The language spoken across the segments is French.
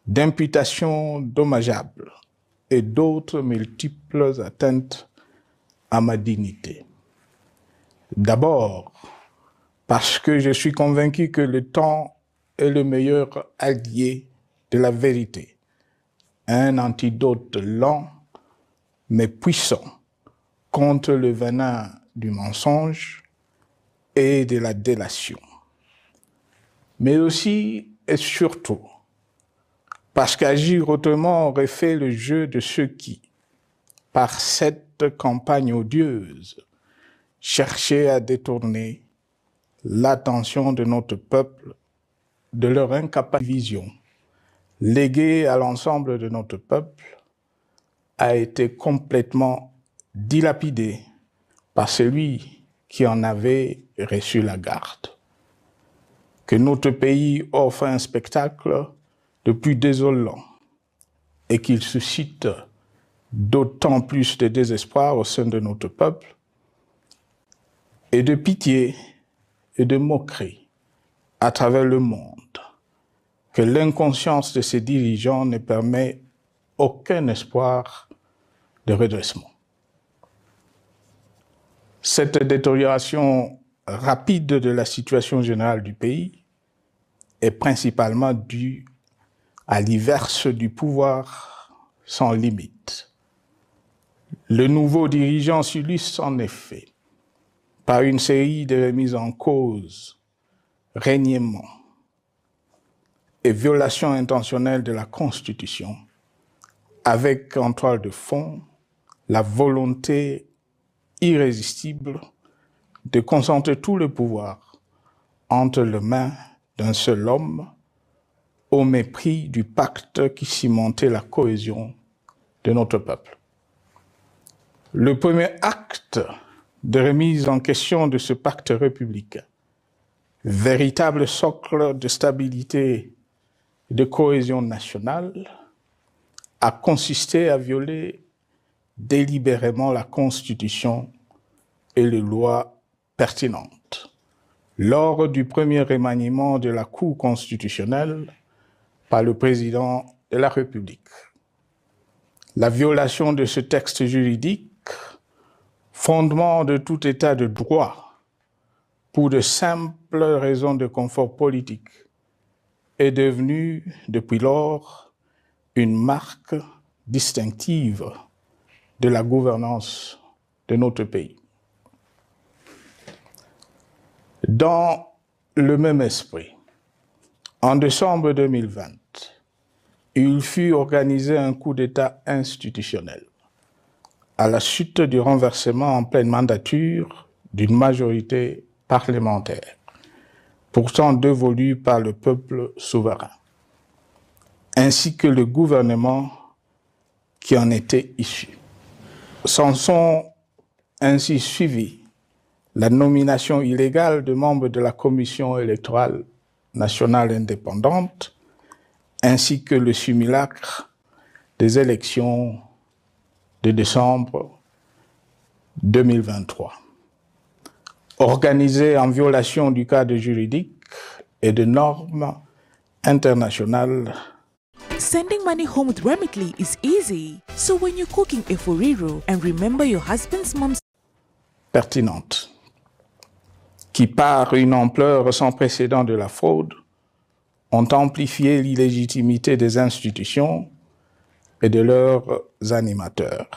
d'imputations dommageables et d'autres multiples atteintes à ma dignité. D'abord, parce que je suis convaincu que le temps est le meilleur allié de la vérité, un antidote lent mais puissant contre le venin du mensonge et de la délation. Mais aussi et surtout, parce qu'agir autrement aurait fait le jeu de ceux qui, par cette campagne odieuse, cherchaient à détourner l'attention de notre peuple de leur incapacité. Vision léguée à l'ensemble de notre peuple a été complètement dilapidée par celui qui en avait reçu la garde. Que notre pays offre un spectacle de plus désolant et qu'il suscite d'autant plus de désespoir au sein de notre peuple et de pitié et de moquerie à travers le monde, que l'inconscience de ses dirigeants ne permet aucun espoir de redressement. Cette détérioration rapide de la situation générale du pays est principalement due à l'inverse du pouvoir sans limite. Le nouveau dirigeant s'illustre en effet par une série de remises en cause, reniements et violations intentionnelles de la Constitution, avec en toile de fond la volonté irrésistible de concentrer tout le pouvoir entre les mains d'un seul homme, au mépris du pacte qui cimentait la cohésion de notre peuple. Le premier acte de remise en question de ce pacte républicain, véritable socle de stabilité et de cohésion nationale, a consisté à violer délibérément la Constitution et les lois pertinentes lors du premier remaniement de la Cour constitutionnelle par le président de la République. La violation de ce texte juridique, fondement de tout état de droit, pour de simples raisons de confort politique, est devenue depuis lors une marque distinctive de la gouvernance de notre pays. Dans le même esprit, en décembre 2020, il fut organisé un coup d'État institutionnel à la suite du renversement en pleine mandature d'une majorité parlementaire, pourtant dévolue par le peuple souverain, ainsi que le gouvernement qui en était issu. S'en sont ainsi suivis la nomination illégale de membres de la Commission électorale nationale indépendante, ainsi que le simulacre des élections de décembre 2023, organisées en violation du cadre juridique et de normes internationales. Sending money home with Remitly is easy. So when you're cooking efforiro and remember your husband's mom's pertinentes, qui par une ampleur sans précédent de la fraude, ont amplifié l'illégitimité des institutions et de leurs animateurs.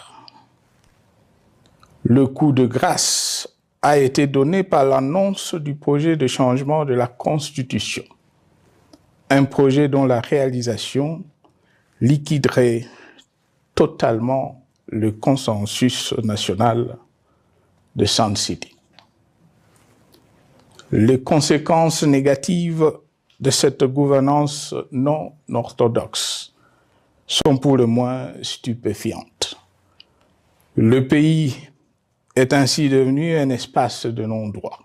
Le coup de grâce a été donné par l'annonce du projet de changement de la Constitution, un projet dont la réalisation liquiderait totalement le consensus national de Sun City. Les conséquences négatives de cette gouvernance non orthodoxe sont pour le moins stupéfiantes. Le pays est ainsi devenu un espace de non-droit.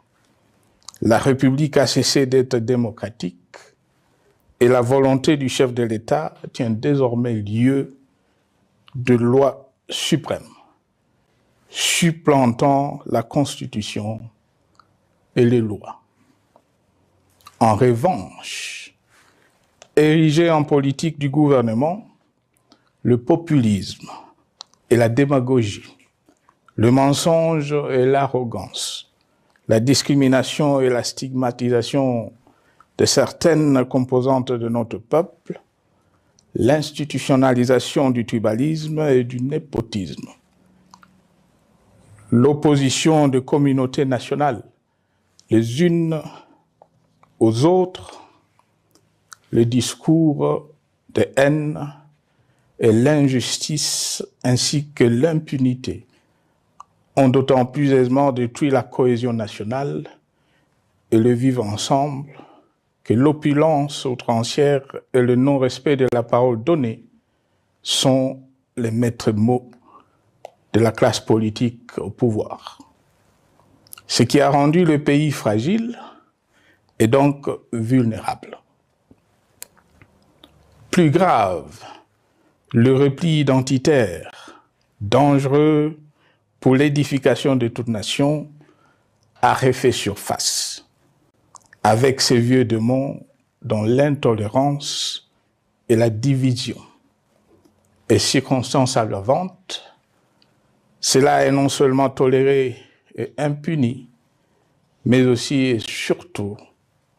La République a cessé d'être démocratique et la volonté du chef de l'État tient désormais lieu de loi suprême, supplantant la Constitution et les lois. En revanche, érigé en politique du gouvernement, le populisme et la démagogie, le mensonge et l'arrogance, la discrimination et la stigmatisation de certaines composantes de notre peuple, l'institutionnalisation du tribalisme et du népotisme, l'opposition de communautés nationales les unes aux autres, le discours de haine et l'injustice ainsi que l'impunité ont d'autant plus aisément détruit la cohésion nationale et le vivre ensemble que l'opulence outrancière et le non-respect de la parole donnée sont les maîtres mots de la classe politique au pouvoir. Ce qui a rendu le pays fragile et donc vulnérable. Plus grave, le repli identitaire, dangereux pour l'édification de toute nation, a refait surface, avec ses vieux démons dont l'intolérance et la division est circonstance aggravante. Cela est non seulement toléré et impuni, mais aussi et surtout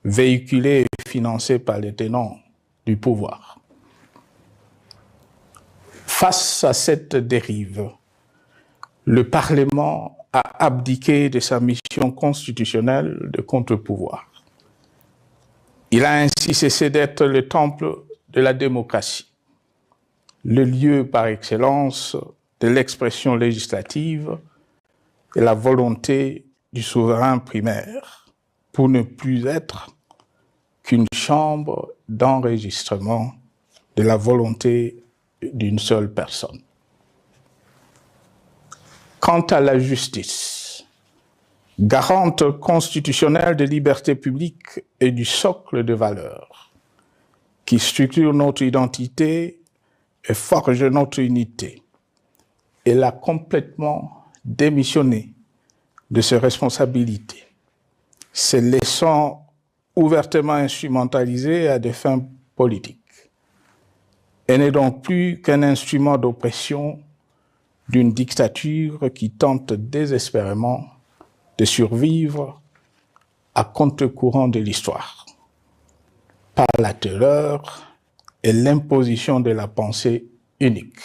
véhiculé et financé par les tenants du pouvoir. Face à cette dérive, le Parlement a abdiqué de sa mission constitutionnelle de contre-pouvoir. Il a ainsi cessé d'être le temple de la démocratie, le lieu par excellence de l'expression législative et la volonté du souverain primaire, pour ne plus être qu'une chambre d'enregistrement de la volonté d'une seule personne. Quant à la justice, garante constitutionnelle des libertés publiques et du socle de valeurs, qui structure notre identité et forge notre unité, elle a complètement démissionné de ses responsabilités, se laissant ouvertement instrumentalisée à des fins politiques. Elle n'est donc plus qu'un instrument d'oppression d'une dictature qui tente désespérément de survivre à contre-courant de l'histoire, par la terreur et l'imposition de la pensée unique.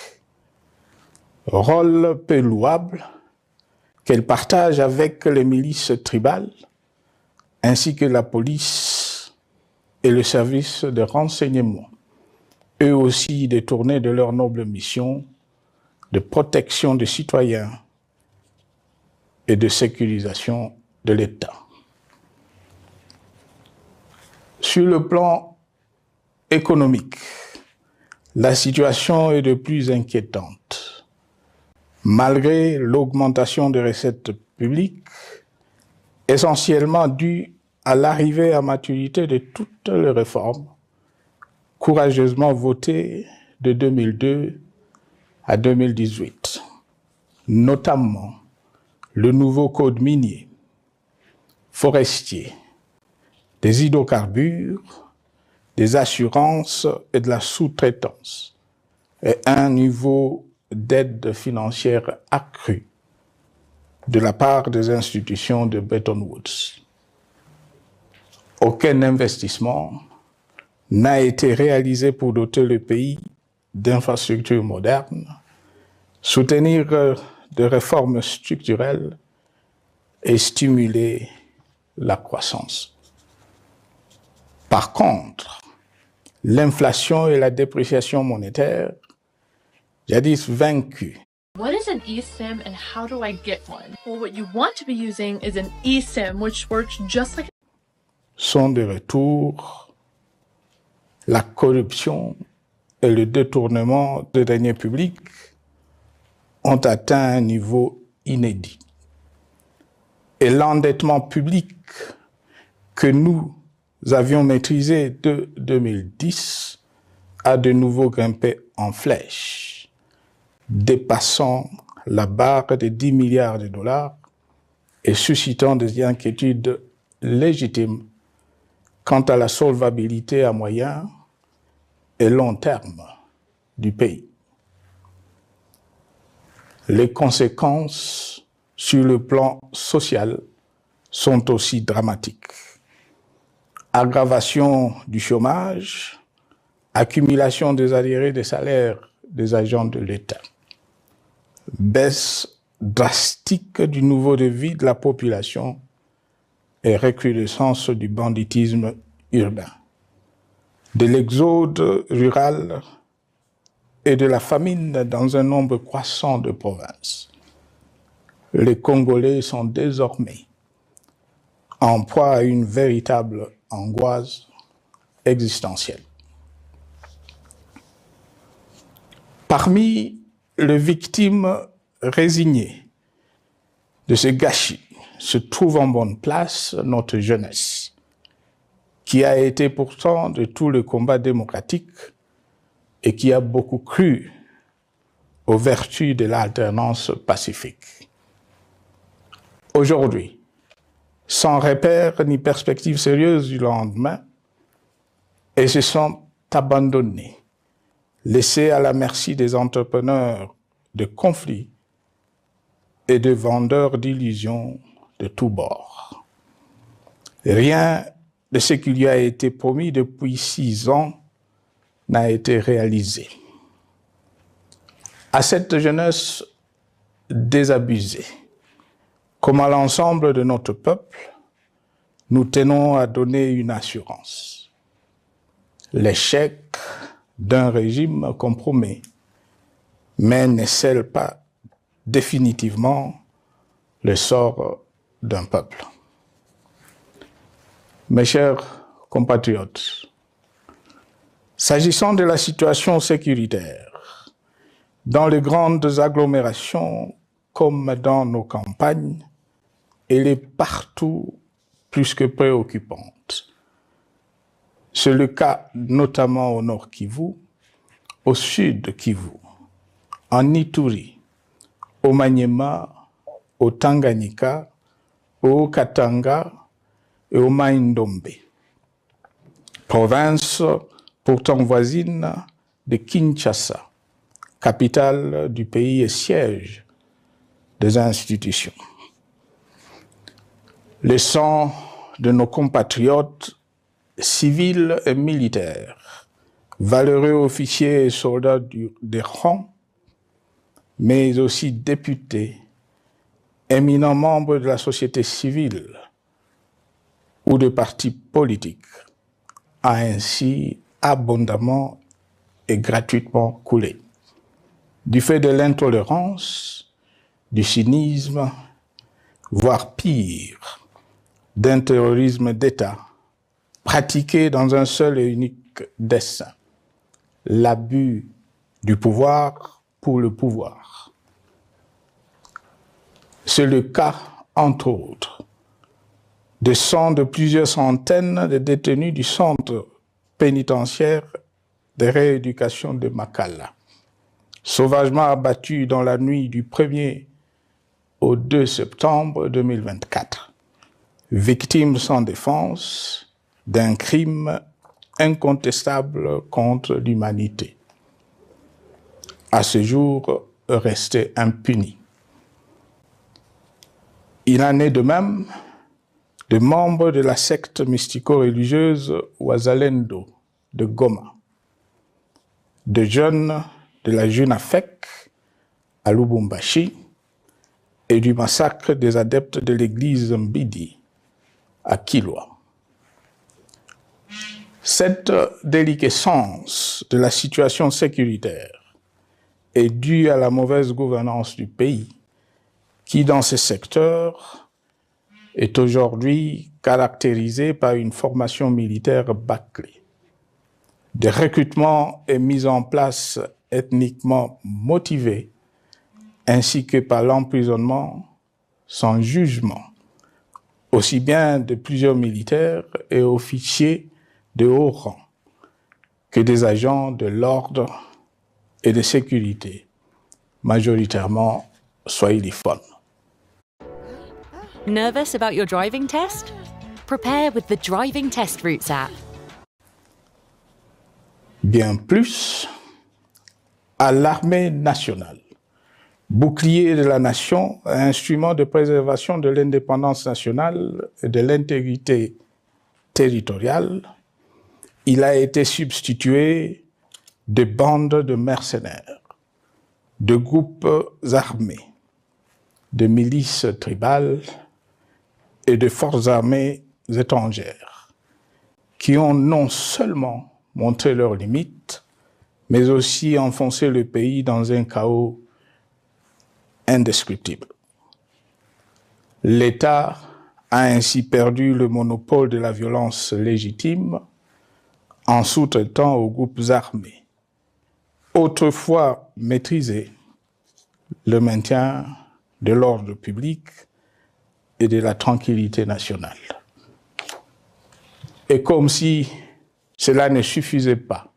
Rôle peu louable qu'elle partage avec les milices tribales, ainsi que la police et le service de renseignement, eux aussi détournés de leur noble mission de protection des citoyens et de sécurisation de l'État. Sur le plan économique, la situation est de plus inquiétante. Malgré l'augmentation des recettes publiques, essentiellement due à l'arrivée à maturité de toutes les réformes courageusement votées de 2002 à 2018, notamment le nouveau code minier, forestier, des hydrocarbures, des assurances et de la sous-traitance, et un niveau d'aide financière accrue de la part des institutions de Bretton Woods. Aucun investissement n'a été réalisé pour doter le pays d'infrastructures modernes, soutenir de réformes structurelles et stimuler la croissance. Par contre, l'inflation et la dépréciation monétaire, jadis vaincues. What is an eSIM and how do I get one? Well, what you want to be using is an eSIM, which works just like... Sont de retour. La corruption et le détournement de deniers publics ont atteint un niveau inédit. Et l'endettement public que nous avions maîtrisé de 2010 a de nouveau grimpé en flèche, dépassant la barre de 10 milliards de dollars et suscitant des inquiétudes légitimes quant à la solvabilité à moyen et long terme du pays. Les conséquences sur le plan social sont aussi dramatiques. Aggravation du chômage, accumulation des arriérés des salaires des agents de l'État, baisse drastique du niveau de vie de la population et recrudescence du banditisme urbain, de l'exode rural et de la famine dans un nombre croissant de provinces. Les Congolais sont désormais en proie à une véritable angoisse existentielle. Parmi les victimes résignées de ce gâchis se trouve en bonne place notre jeunesse, qui a été pourtant de tout le combat démocratique et qui a beaucoup cru aux vertus de l'alternance pacifique. Aujourd'hui, sans repère ni perspective sérieuse du lendemain, ils se sont abandonnés, laissés à la merci des entrepreneurs de conflits et de vendeurs d'illusions de tous bords. Rien de ce qui lui a été promis depuis 6 ans n'a été réalisé. À cette jeunesse désabusée, comme à l'ensemble de notre peuple, nous tenons à donner une assurance. L'échec d'un régime compromet, mais ne scelle pas définitivement le sort d'un peuple. Mes chers compatriotes, s'agissant de la situation sécuritaire, dans les grandes agglomérations comme dans nos campagnes, elle est partout plus que préoccupante. C'est le cas notamment au nord Kivu, au sud Kivu, en Ituri, au Maniema, au Tanganyika, au Katanga et au Mai-Ndombe, province pourtant voisine de Kinshasa, capitale du pays et siège des institutions. Le sang de nos compatriotes civils et militaires, valeureux officiers et soldats des rangs, mais aussi députés, éminents membres de la société civile ou de partis politiques, a ainsi abondamment et gratuitement coulé. Du fait de l'intolérance, du cynisme, voire pire, d'un terrorisme d'État pratiqué dans un seul et unique dessein, l'abus du pouvoir pour le pouvoir. C'est le cas, entre autres, de plusieurs centaines de détenus du centre pénitentiaire de rééducation de Makala, sauvagement abattus dans la nuit du 1er au 2 septembre 2024, victimes sans défense d'un crime incontestable contre l'humanité, à ce jour resté impuni. Il en est de même de membres de la secte mystico-religieuse Wazalendo de Goma, de jeunes de la Junafek à Lubumbashi et du massacre des adeptes de l'église Mbidi à Kilwa. Cette déliquescence de la situation sécuritaire est due à la mauvaise gouvernance du pays qui, dans ces secteurs, est aujourd'hui caractérisée par une formation militaire bâclée, des recrutements et mises en place ethniquement motivés, ainsi que par l'emprisonnement sans jugement, aussi bien de plusieurs militaires et officiers de haut rang que des agents de l'ordre et de sécurité, majoritairement swahiliphones. Nervous about your driving test? Prepare with the Driving Test Routes app. bien plus à l'armée nationale, bouclier de la nation, instrument de préservation de l'indépendance nationale et de l'intégrité territoriale. Il a été substitué de bandes de mercenaires, de groupes armés, de milices tribales et de forces armées étrangères qui ont non seulement montré leurs limites, mais aussi enfoncé le pays dans un chaos indescriptible. L'État a ainsi perdu le monopole de la violence légitime en sous-traitant aux groupes armés, autrefois maîtrisés, le maintien de l'ordre public et de la tranquillité nationale. Et comme si cela ne suffisait pas,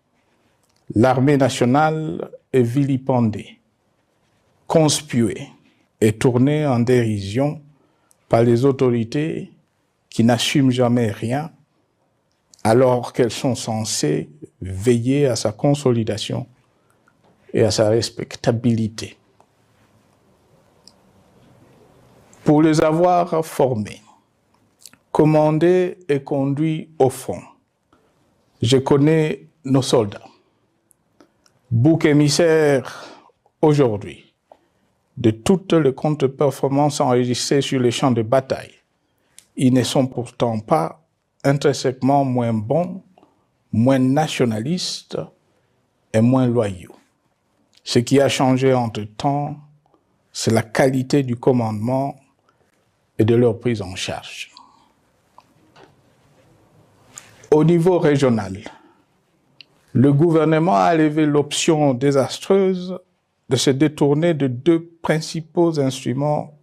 l'armée nationale est vilipendée, conspuée et tournée en dérision par les autorités qui n'assument jamais rien alors qu'elles sont censées veiller à sa consolidation et à sa respectabilité. Pour les avoir formés, commandés et conduits au front, je connais nos soldats, bouc émissaires aujourd'hui de toutes les contre-performances enregistrées sur les champs de bataille. Ils ne sont pourtant pas intrinsèquement moins bons, moins nationalistes et moins loyaux. Ce qui a changé entre-temps, c'est la qualité du commandement et de leur prise en charge. Au niveau régional, le gouvernement a levé l'option désastreuse de se détourner de deux principaux instruments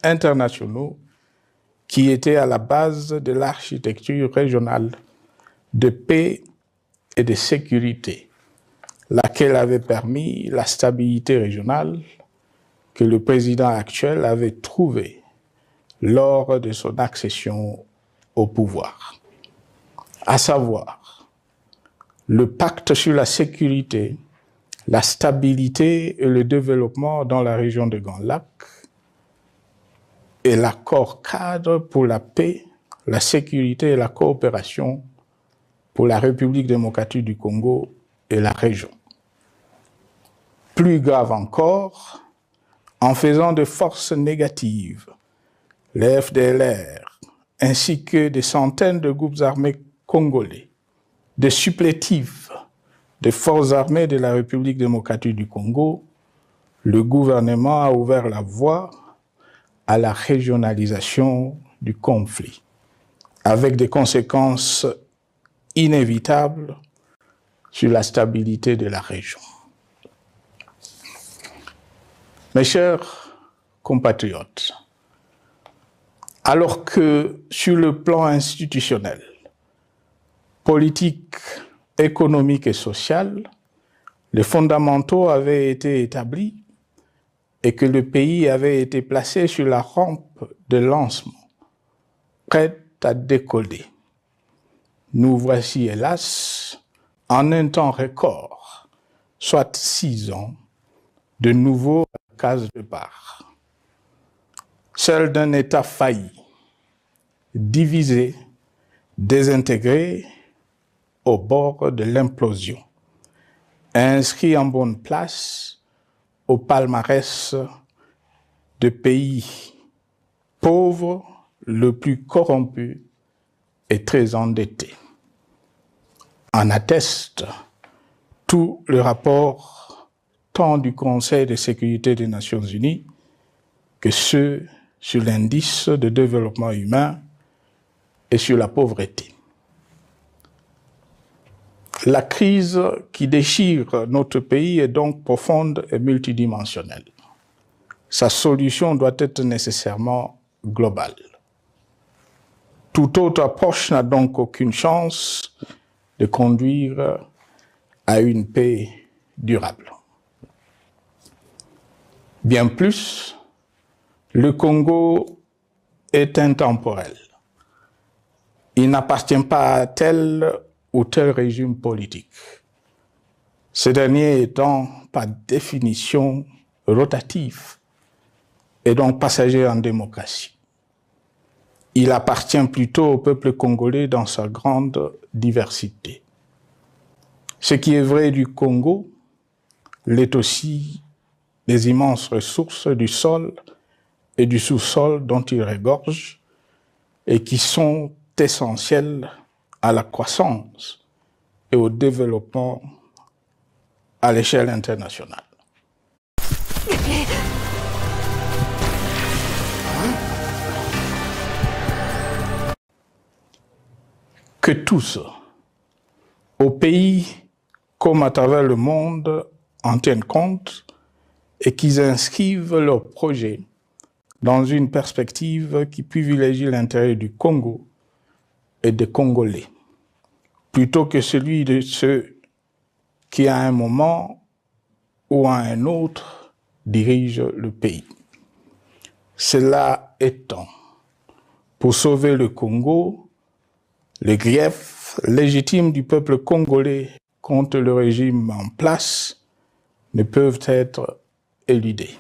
internationaux qui étaient à la base de l'architecture régionale de paix et de sécurité, laquelle avait permis la stabilité régionale que le président actuel avait trouvée lors de son accession au pouvoir, à savoir le pacte sur la sécurité, la stabilité et le développement dans la région de Grand Lac et l'accord cadre pour la paix, la sécurité et la coopération pour la République démocratique du Congo et la région. Plus grave encore, en faisant de forces négatives, les FDLR, ainsi que des centaines de groupes armés congolais, des supplétifs des forces armées de la République démocratique du Congo, le gouvernement a ouvert la voie à la régionalisation du conflit, avec des conséquences inévitables sur la stabilité de la région. Mes chers compatriotes, alors que sur le plan institutionnel, politique, économique et social, les fondamentaux avaient été établis et que le pays avait été placé sur la rampe de lancement, prêt à décoller. Nous voici, hélas, en un temps record, soit 6 ans, de nouveau à la case départ. Celle d'un État failli, divisé, désintégré, au bord de l'implosion, inscrit en bonne place au palmarès de pays pauvres, le plus corrompu et très endetté. En atteste tout le rapport tant du Conseil de sécurité des Nations Unies que ceux sur l'indice de développement humain et sur la pauvreté. La crise qui déchire notre pays est donc profonde et multidimensionnelle. Sa solution doit être nécessairement globale. Toute autre approche n'a donc aucune chance de conduire à une paix durable. Bien plus, le Congo est intemporel. Il n'appartient pas à tel ou tel régime politique. ce dernier étant par définition rotatif et donc passager en démocratie. Il appartient plutôt au peuple congolais dans sa grande diversité. Ce qui est vrai du Congo l'est aussi des immenses ressources du sol et du sous-sol dont il regorge et qui sont essentielles à la croissance et au développement à l'échelle internationale. Que tous, au pays comme à travers le monde, en tiennent compte et qu'ils inscrivent leurs projets dans une perspective qui privilégie l'intérêt du Congo et des Congolais, plutôt que celui de ceux qui, à un moment ou à un autre, dirigent le pays. Cela étant, pour sauver le Congo, les griefs légitimes du peuple congolais contre le régime en place ne peuvent être éludés.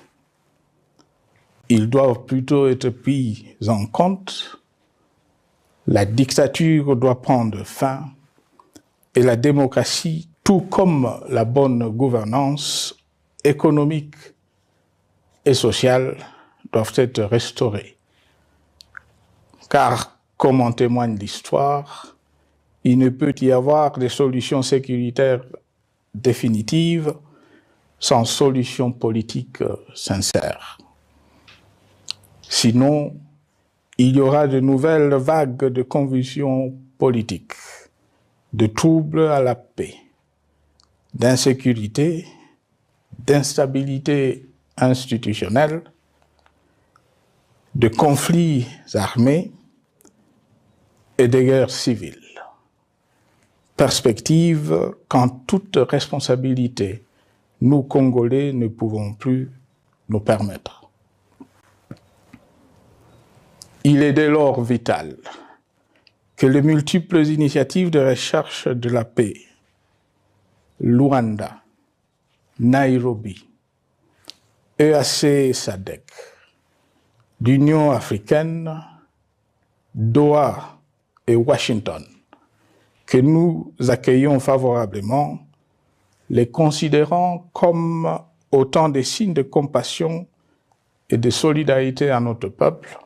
Ils doivent plutôt être pris en compte. La dictature doit prendre fin et la démocratie, tout comme la bonne gouvernance économique et sociale, doivent être restaurées. Car, comme en témoigne l'histoire, il ne peut y avoir de solutions sécuritaires définitives sans solution politique sincère. Sinon, il y aura de nouvelles vagues de convulsions politiques, de troubles à la paix, d'insécurité, d'instabilité institutionnelle, de conflits armés et de guerres civiles. Perspective qu'en toute responsabilité, nous, Congolais, ne pouvons plus nous permettre. Il est dès lors vital que les multiples initiatives de recherche de la paix, Luanda, Nairobi, EAC-SADC, l'Union africaine, Doha et Washington, que nous accueillons favorablement, les considérant comme autant de signes de compassion et de solidarité à notre peuple,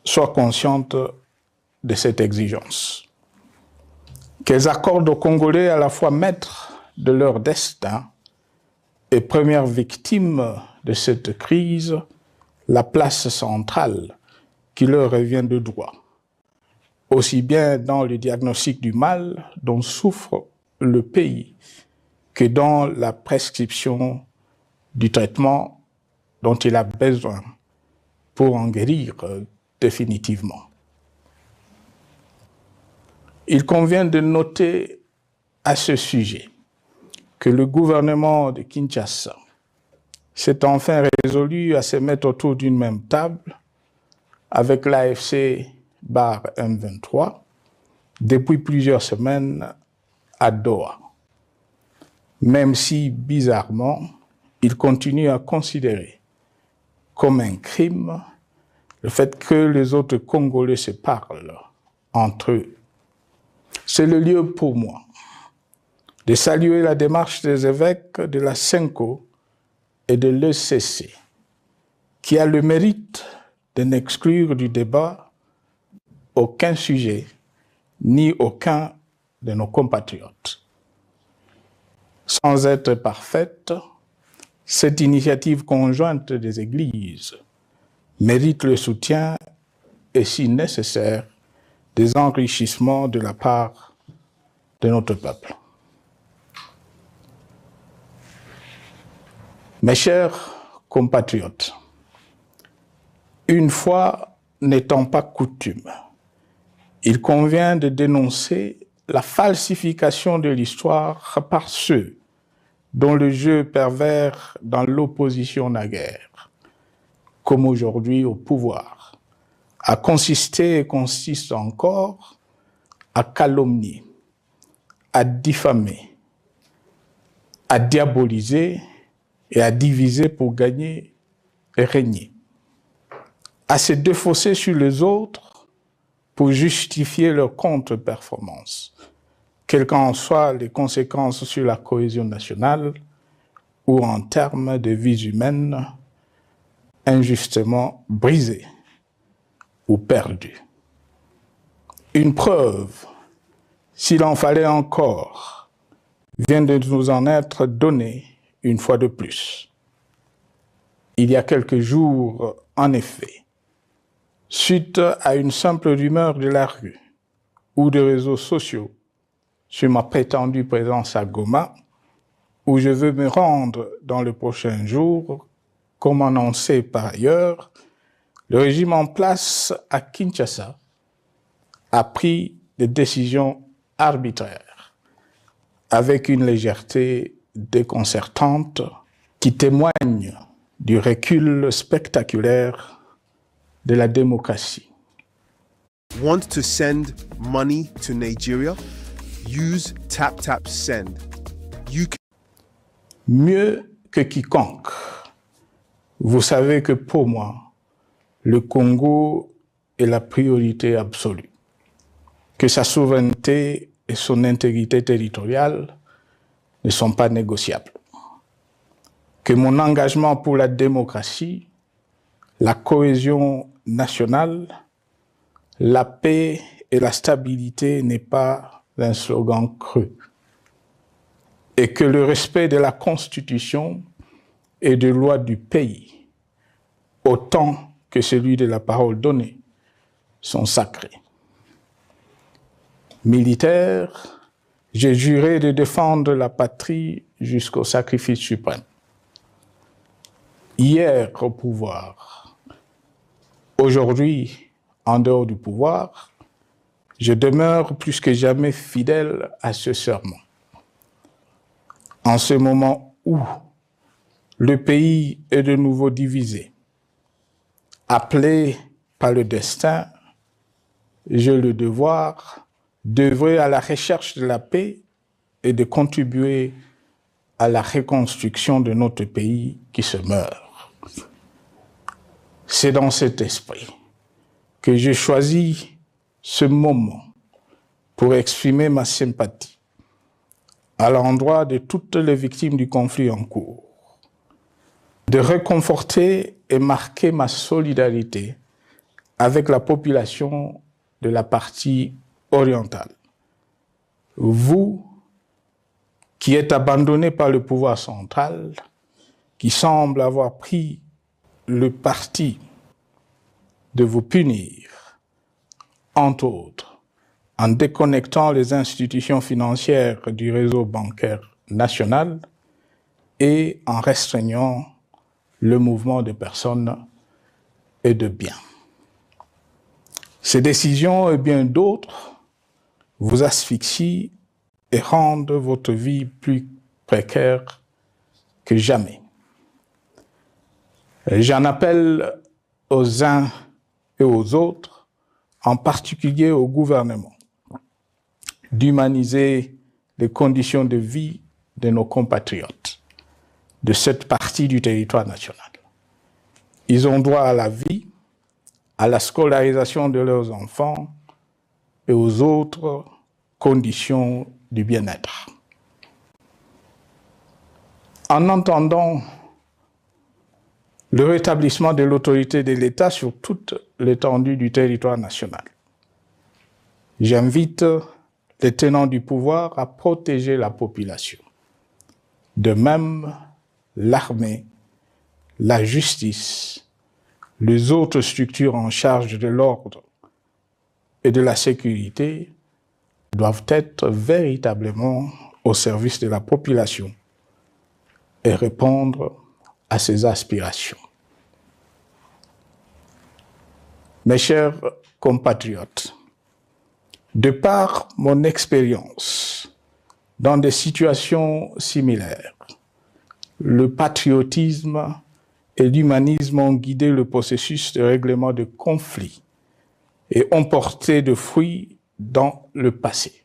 soient conscientes de cette exigence. Qu'elles accordent aux Congolais à la fois maîtres de leur destin et premières victimes de cette crise la place centrale qui leur revient de droit, aussi bien dans le diagnostic du mal dont souffre le pays que dans la prescription du traitement dont il a besoin pour en guérir définitivement. Il convient de noter à ce sujet que le gouvernement de Kinshasa s'est enfin résolu à se mettre autour d'une même table avec l'AFC M23 depuis plusieurs semaines à Doha, même si, bizarrement, il continue à considérer comme un crime le fait que les autres Congolais se parlent entre eux. C'est le lieu pour moi de saluer la démarche des évêques de la CENCO et de l'ECC, qui a le mérite de n'exclure du débat aucun sujet, ni aucun de nos compatriotes. Sans être parfaite, cette initiative conjointe des Églises mérite le soutien et, si nécessaire, des enrichissements de la part de notre peuple. Mes chers compatriotes, une fois n'étant pas coutume, il convient de dénoncer la falsification de l'histoire par ceux dont le jeu pervers dans l'opposition naguère, comme aujourd'hui au pouvoir, a consisté et consiste encore à calomnier, à diffamer, à diaboliser et à diviser pour gagner et régner, à se défausser sur les autres pour justifier leur contre-performance, quelles qu'en soient les conséquences sur la cohésion nationale ou en termes de vies humaines injustement brisées ou perdues. Une preuve, s'il en fallait encore, vient de nous en être donnée une fois de plus. Il y a quelques jours, en effet, suite à une simple rumeur de la rue ou de réseaux sociaux sur ma prétendue présence à Goma, où je veux me rendre dans le prochain jour, comme annoncé par ailleurs, le régime en place à Kinshasa a pris des décisions arbitraires, avec une légèreté déconcertante qui témoigne du recul spectaculaire de la démocratie. Want to send money to Nigeria? Use TapTapSend. Mieux que quiconque, vous savez que pour moi, le Congo est la priorité absolue, que sa souveraineté et son intégrité territoriale ne sont pas négociables, que mon engagement pour la démocratie, la cohésion nationale, la paix et la stabilité n'est pas un slogan creux, et que le respect de la Constitution et des lois du pays, autant que celui de la parole donnée, sont sacrés. Militaire, j'ai juré de défendre la patrie jusqu'au sacrifice suprême. Hier au pouvoir, aujourd'hui en dehors du pouvoir, je demeure plus que jamais fidèle à ce serment. En ce moment où le pays est de nouveau divisé, appelé par le destin, j'ai le devoir d'œuvrer à la recherche de la paix et de contribuer à la reconstruction de notre pays qui se meurt. C'est dans cet esprit que j'ai choisi ce moment pour exprimer ma sympathie à l'endroit de toutes les victimes du conflit en cours, de réconforter et marquer ma solidarité avec la population de la partie orientale. Vous, qui êtes abandonnés par le pouvoir central, qui semble avoir pris le parti de vous punir, entre autres, en déconnectant les institutions financières du réseau bancaire national et en restreignant le mouvement de personnes et de biens. Ces décisions et bien d'autres vous asphyxient et rendent votre vie plus précaire que jamais. J'en appelle aux uns et aux autres, en particulier au gouvernement, d'humaniser les conditions de vie de nos compatriotes de cette partie du territoire national. Ils ont droit à la vie, à la scolarisation de leurs enfants et aux autres conditions du bien-être. En entendant le rétablissement de l'autorité de l'État sur toute l'étendue du territoire national, j'invite les tenants du pouvoir à protéger la population. De même, l'armée, la justice, les autres structures en charge de l'ordre et de la sécurité doivent être véritablement au service de la population et répondre à ses aspirations. Mes chers compatriotes, de par mon expérience dans des situations similaires, le patriotisme et l'humanisme ont guidé le processus de règlement de conflits et ont porté de fruits dans le passé,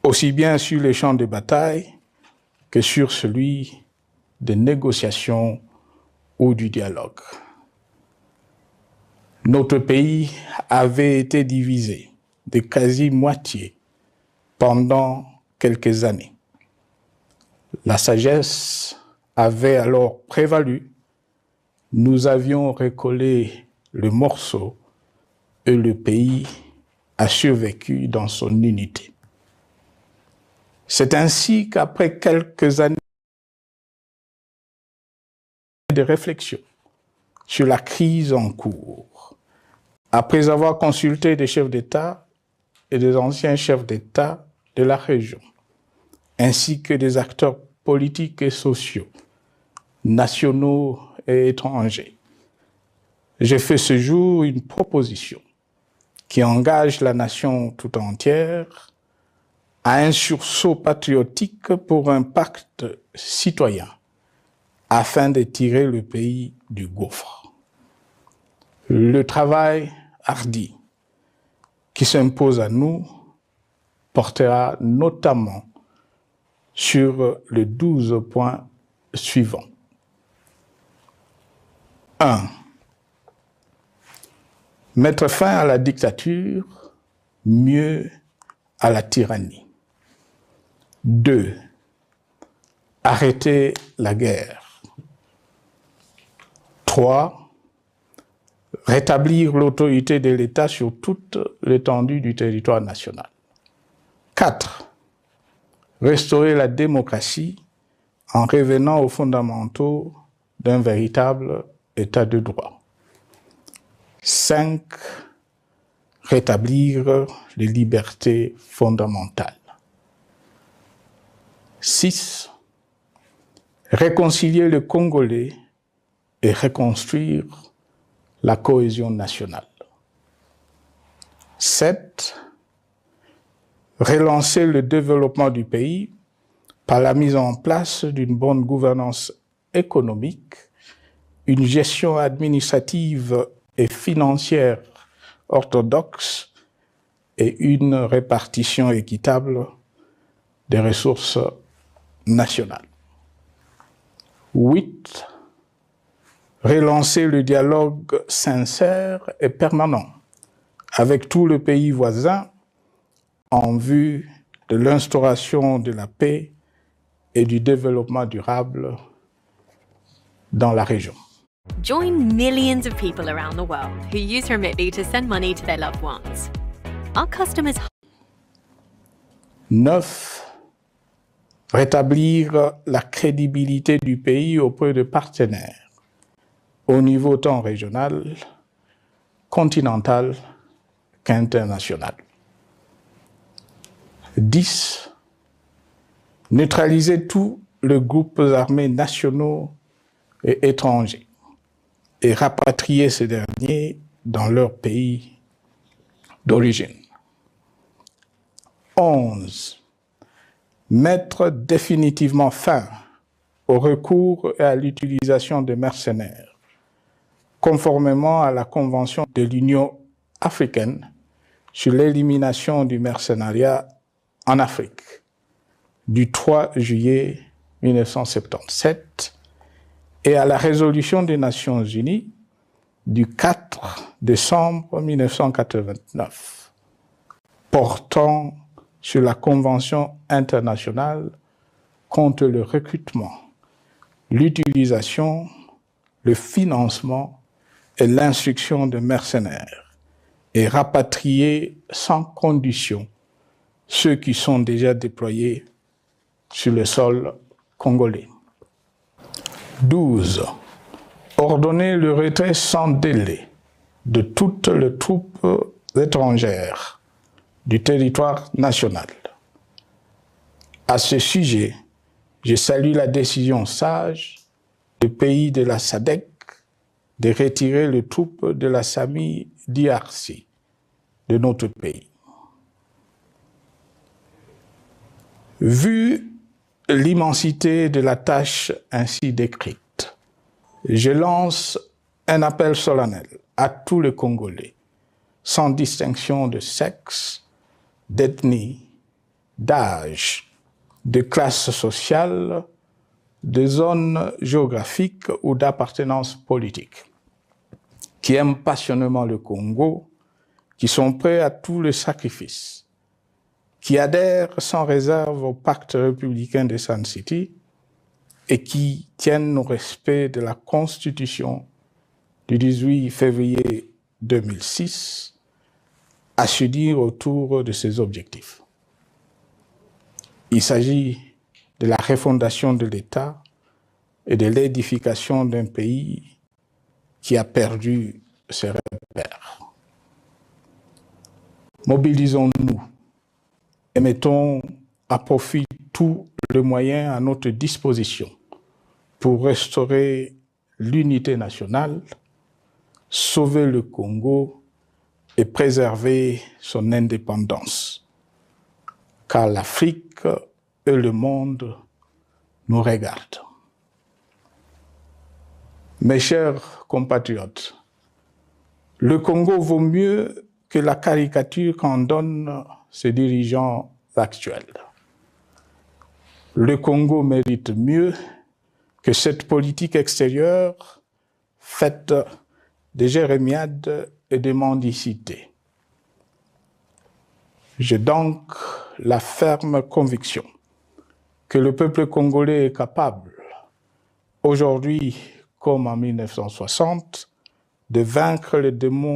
aussi bien sur les champs de bataille que sur celui des négociations ou du dialogue. Notre pays avait été divisé de quasi-moitié pendant quelques années. La sagesse avait alors prévalu. Nous avions recollé le morceau et le pays a survécu dans son unité. C'est ainsi qu'après quelques années de réflexion sur la crise en cours, après avoir consulté des chefs d'État et des anciens chefs d'État de la région, ainsi que des acteurs politiques et sociaux, nationaux et étrangers, j'ai fait ce jour une proposition qui engage la nation tout entière à un sursaut patriotique pour un pacte citoyen afin de tirer le pays du gouffre. Le travail hardi qui s'impose à nous portera notamment sur les 12 points suivants. 1. Mettre fin à la dictature, mieux à la tyrannie. 2. Arrêter la guerre. 3. Rétablir l'autorité de l'État sur toute l'étendue du territoire national. 4. Restaurer la démocratie en revenant aux fondamentaux d'un véritable État de droit. 5. Rétablir les libertés fondamentales. 6. Réconcilier le Congolais et reconstruire la cohésion nationale. 7. Relancer le développement du pays par la mise en place d'une bonne gouvernance économique, une gestion administrative et financière orthodoxe et une répartition équitable des ressources nationales. 8. Relancer le dialogue sincère et permanent avec tout le pays voisin en vue de l'instauration de la paix et du développement durable dans la région. Join millions of people around the world who use Remitly to send money to their loved ones. Our customers... 9. Rétablir la crédibilité du pays auprès de partenaires au niveau tant régional, continental qu'international. 10. Neutraliser tous les groupes armés nationaux et étrangers et rapatrier ces derniers dans leur pays d'origine. 11. Mettre définitivement fin au recours et à l'utilisation des mercenaires, conformément à la Convention de l'Union africaine sur l'élimination du mercenariat en Afrique du 3 juillet 1977 et à la résolution des Nations Unies du 4 décembre 1989 portant sur la Convention internationale contre le recrutement, l'utilisation, le financement et l'instruction de mercenaires et rapatrier sans condition ceux qui sont déjà déployés sur le sol congolais. 12. Ordonner le retrait sans délai de toutes les troupes étrangères du territoire national. À ce sujet, je salue la décision sage des pays de la SADC de retirer les troupes de la SAMI DRC de notre pays. Vu l'immensité de la tâche ainsi décrite, je lance un appel solennel à tous les Congolais, sans distinction de sexe, d'ethnie, d'âge, de classe sociale, de zone géographique ou d'appartenance politique, qui aiment passionnément le Congo, qui sont prêts à tout le sacrifice, qui adhèrent sans réserve au pacte républicain de Sun City et qui tiennent au respect de la Constitution du 18 février 2006, à se dire autour de ces objectifs. Il s'agit de la refondation de l'État et de l'édification d'un pays qui a perdu ses repères. Mobilisons-nous et mettons à profit tous les moyens à notre disposition pour restaurer l'unité nationale, sauver le Congo et préserver son indépendance. Car l'Afrique et le monde nous regardent. Mes chers compatriotes, le Congo vaut mieux que la caricature qu'en donnent ses dirigeants actuels. Le Congo mérite mieux que cette politique extérieure faite de jérémiades et de mendicité. J'ai donc la ferme conviction que le peuple congolais est capable, aujourd'hui comme en 1960, de vaincre les démons